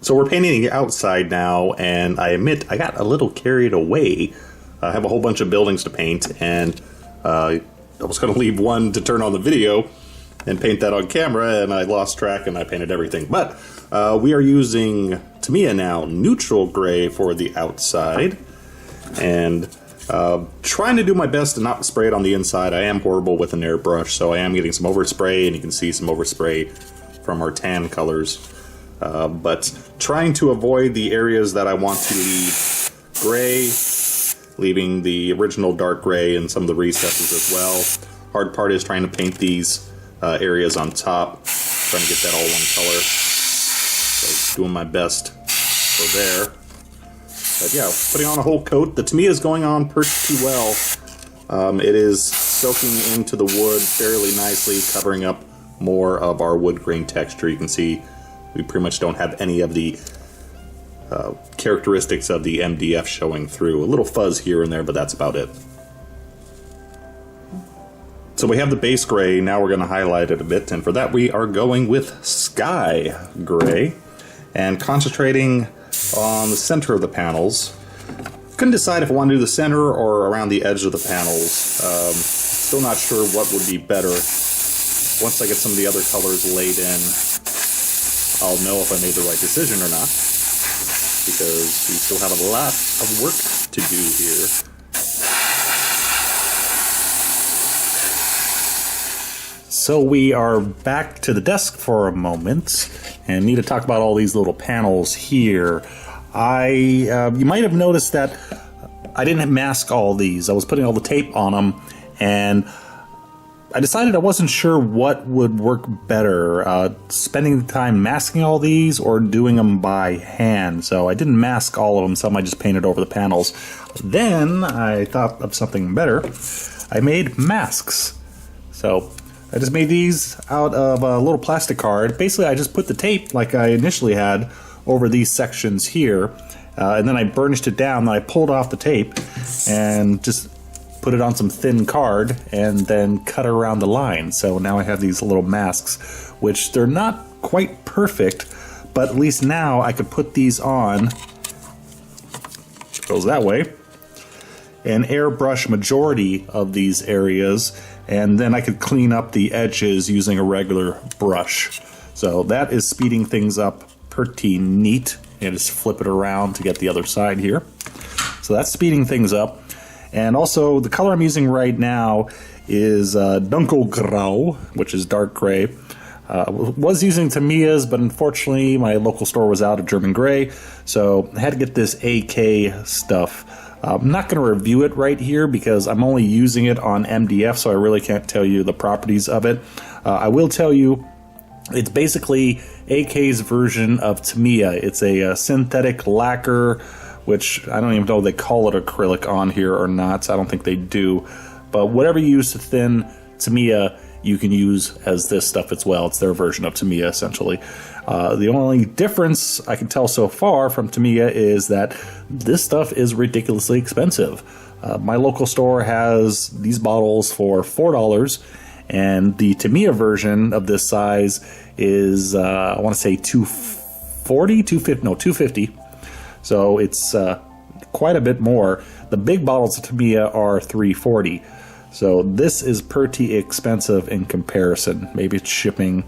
So we're painting the outside now, and I admit I got a little carried away. I have a whole bunch of buildings to paint, and I was going to leave one to turn on the video and paint that on camera, and I lost track and I painted everything. But we are using Tamiya now neutral gray for the outside, and trying to do my best to not spray it on the inside. I am horrible with an airbrush, so I am getting some overspray, and you can see some overspray from our tan colors. But trying to avoid the areas that I want to leave gray, leaving the original dark gray in some of the recesses as well. Hard part is trying to paint these areas on top, trying to get that all one color. So doing my best for there. But yeah, putting on a whole coat. The Tamiya is going on pretty well. It is soaking into the wood fairly nicely, covering up more of our wood grain texture. You can see we pretty much don't have any of the characteristics of the MDF showing through. A little fuzz here and there, but that's about it. So we have the base gray, now we're going to highlight it a bit, and for that we are going with sky gray and concentrating on the center of the panels. Couldn't decide if I want to do the center or around the edge of the panels. Still not sure what would be better. Once I get some of the other colors laid in, I'll know if I made the right decision or not, because we still have a lot of work to do here. So we are back to the desk for a moment and need to talk about all these little panels here. You might have noticed that I didn't mask all these. I was putting all the tape on them, and I decided I wasn't sure what would work better, spending the time masking all these or doing them by hand. So I didn't mask all of them, some I just painted over the panels. Then I thought of something better. I made masks. So I just made these out of a little plastic card. Basically, I just put the tape, like I initially had, over these sections here, and then I burnished it down, then I pulled off the tape and just put it on some thin card and then cut around the line. So now I have these little masks, which they're not quite perfect, but at least now I could put these on, goes that way, and airbrush majority of these areas, and then I could clean up the edges using a regular brush. So that is speeding things up pretty neat. And just flip it around to get the other side here. So that's speeding things up. And also, the color I'm using right now is Dunkelgrau, which is dark gray. Was using Tamiya's, but unfortunately my local store was out of German gray, so I had to get this AK stuff. I'm not going to review it right here because I'm only using it on MDF, so I really can't tell you the properties of it. I will tell you, it's basically AK's version of Tamiya. It's a synthetic lacquer, which I don't even know if they call it acrylic on here or not. I don't think they do. But whatever you use to thin Tamiya, you can use as this stuff as well. It's their version of Tamiya, essentially. The only difference I can tell so far from Tamiya is that this stuff is ridiculously expensive. My local store has these bottles for $4, and the Tamiya version of this size is, I want to say $250. So it's quite a bit more. The big bottles of Tamiya are $340. So this is pretty expensive in comparison. Maybe it's shipping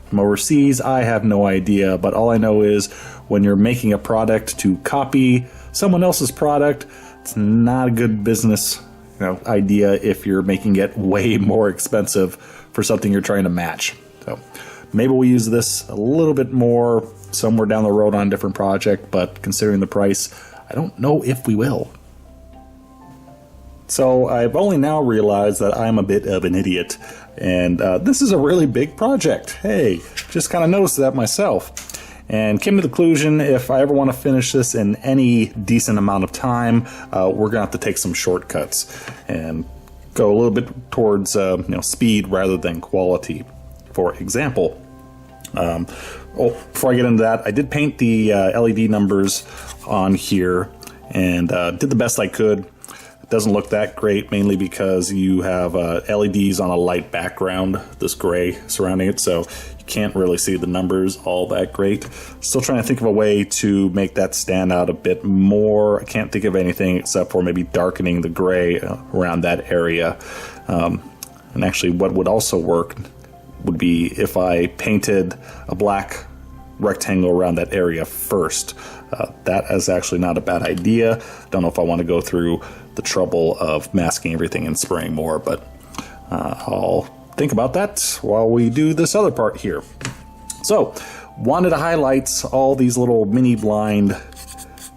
from overseas. I have no idea, but all I know is when you're making a product to copy someone else's product, it's not a good business idea if you're making it way more expensive for something you're trying to match. So maybe we'll use this a little bit more somewhere down the road on a different project, but considering the price, I don't know if we will. So I've only now realized that I'm a bit of an idiot, and this is a really big project. Hey, just kind of noticed that myself, and came to the conclusion if I ever want to finish this in any decent amount of time, we're gonna have to take some shortcuts and go a little bit towards speed rather than quality. For example, before I get into that, I did paint the LED numbers on here and did the best I could. It doesn't look that great, mainly because you have LEDs on a light background, this gray surrounding it, so you can't really see the numbers all that great. Still trying to think of a way to make that stand out a bit more. I can't think of anything except for maybe darkening the gray around that area. And actually what would also work would be if I painted a black rectangle around that area first. That is actually not a bad idea. Don't know if I want to go through the trouble of masking everything and spraying more, but I'll think about that while we do this other part here. So, wanted to highlight all these little mini blind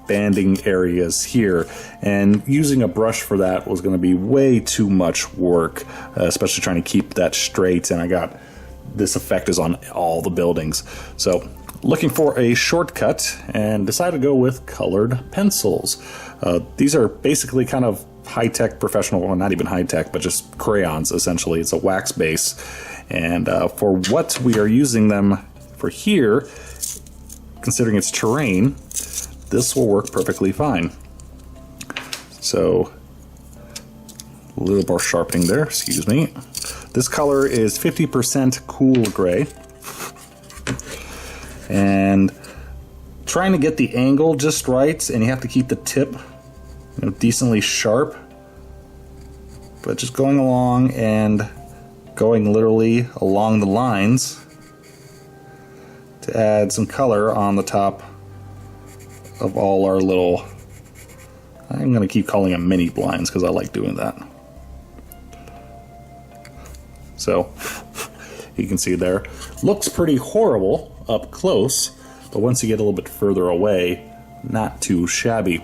banding areas here, and using a brush for that was going to be way too much work, especially trying to keep that straight, and I got this effect is on all the buildings. So looking for a shortcut and decided to go with colored pencils. These are basically kind of high-tech professional, well, not even high-tech, but just crayons essentially. It's a wax base, and for what we are using them for here, considering it's terrain, this will work perfectly fine. So a little more sharpening there, excuse me. This color is 50% cool gray, and trying to get the angle just right, and you have to keep the tip, you know, decently sharp, but just going along and going literally along the lines to add some color on the top of all our little, I'm going to keep calling them mini blinds because I like doing that. So you can see there, looks pretty horrible up close, but once you get a little bit further away, not too shabby.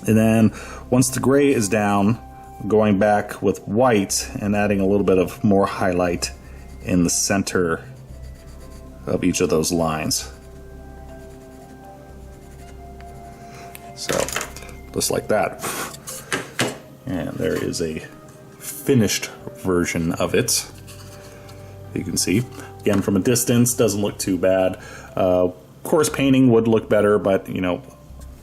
And then once the gray is down, going back with white and adding a little bit of more highlight in the center of each of those lines. So just like that. And there is a finished version of it. You can see again from a distance, doesn't look too bad. Of course painting would look better, but you know,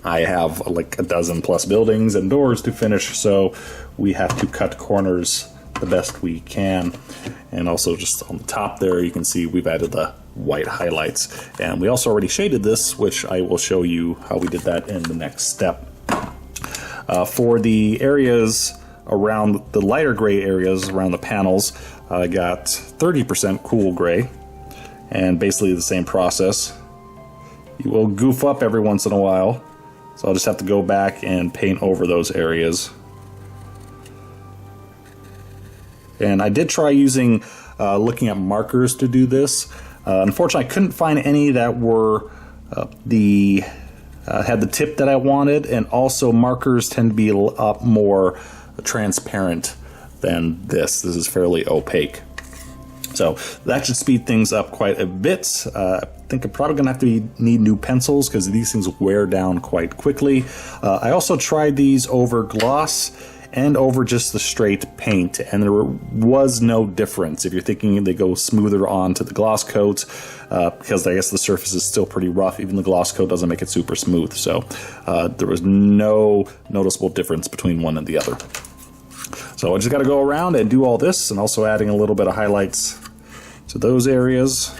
I have like a dozen plus buildings and doors to finish, so we have to cut corners the best we can. And also just on the top there, you can see we've added the white highlights, and we also already shaded this, which I will show you how we did that in the next step. For the areas around the lighter gray areas around the panels, I got 30% cool gray, and basically the same process. You will goof up every once in a while, so I'll just have to go back and paint over those areas. And I did try using looking at markers to do this. Unfortunately, I couldn't find any that were had the tip that I wanted, and also markers tend to be a lot more transparent than this. This is fairly opaque. So that should speed things up quite a bit. I think I'm probably gonna have to need new pencils because these things wear down quite quickly. I also tried these over gloss and over just the straight paint, and there was no difference. If you're thinking they go smoother onto the gloss coat, because I guess the surface is still pretty rough, even the gloss coat doesn't make it super smooth. So there was no noticeable difference between one and the other. So I just got to go around and do all this, and also adding a little bit of highlights to those areas,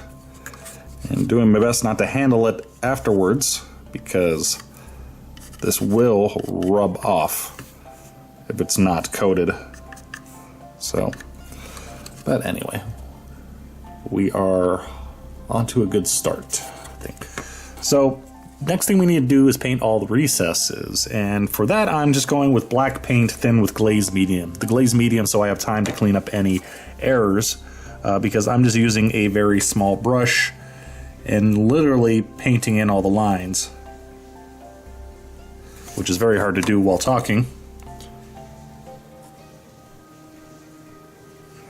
and doing my best not to handle it afterwards, because this will rub off if it's not coated. So, but anyway, we are onto a good start, I think. So next thing we need to do is paint all the recesses, and for that I'm just going with black paint thin with glaze medium. The glaze medium so I have time to clean up any errors, because I'm just using a very small brush and literally painting in all the lines, which is very hard to do while talking,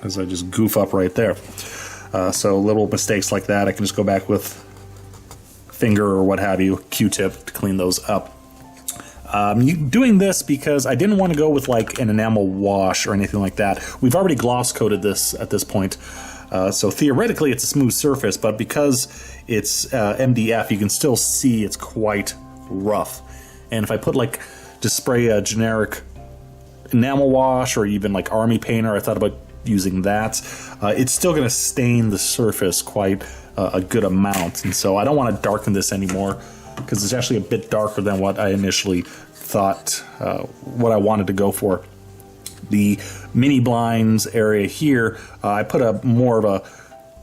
as I just goof up right there. So little mistakes like that, I can just go back with finger or what have you, Q-tip, to clean those up. Doing this because I didn't want to go with like an enamel wash or anything like that. We've already gloss coated this at this point, so theoretically it's a smooth surface, but because it's MDF, you can still see it's quite rough. And if I put like, just spray a generic enamel wash or even like army painter, I thought about using that, it's still going to stain the surface quite a good amount. And so I don't want to darken this anymore because it's actually a bit darker than what I initially thought, what I wanted to go for. The mini blinds area here, I put a more of a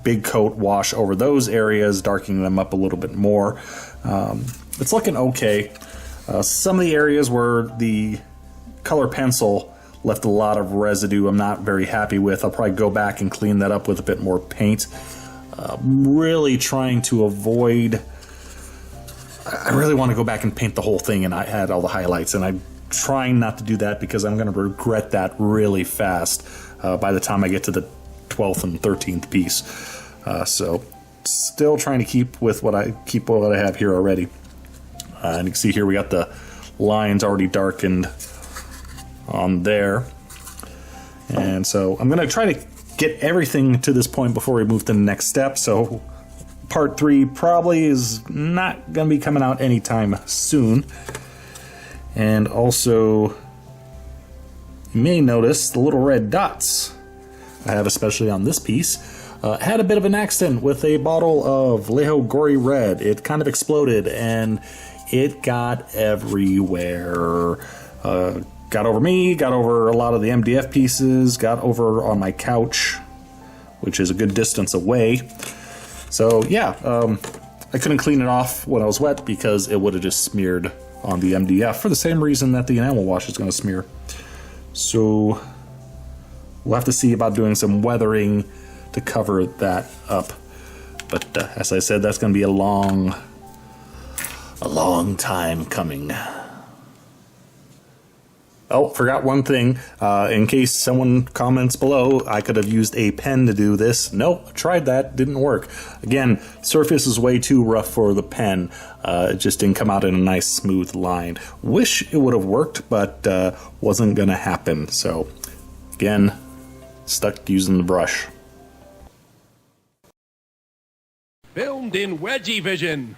big coat wash over those areas, darkening them up a little bit more. It's looking okay. Some of the areas where the color pencil left a lot of residue I'm not very happy with. I'll probably go back and clean that up with a bit more paint. Really trying to avoid... I really want to go back and paint the whole thing and I had all the highlights, and I'm trying not to do that because I'm going to regret that really fast by the time I get to the 12th and 13th piece. So still trying to keep with what I have here already. And you can see here we got the lines already darkened on there. And so I'm going to try to get everything to this point before we move to the next step. So part 3 probably is not going to be coming out anytime soon. And also, you may notice the little red dots I have, especially on this piece. Had a bit of an accident with a bottle of Vallejo Gory Red. It kind of exploded and it got everywhere. Got over me, got over a lot of the MDF pieces, got over on my couch, which is a good distance away. So yeah, I couldn't clean it off when I was wet because it would have just smeared on the MDF for the same reason that the enamel wash is going to smear. So we'll have to see about doing some weathering to cover that up. But as I said, that's going to be a long time coming. Oh, forgot one thing. In case someone comments below, I could have used a pen to do this. Nope, tried that, didn't work. Again, surface is way too rough for the pen. It just didn't come out in a nice smooth line. Wish it would have worked, but wasn't gonna happen. So, again, stuck using the brush. Filmed in Wedgie Vision.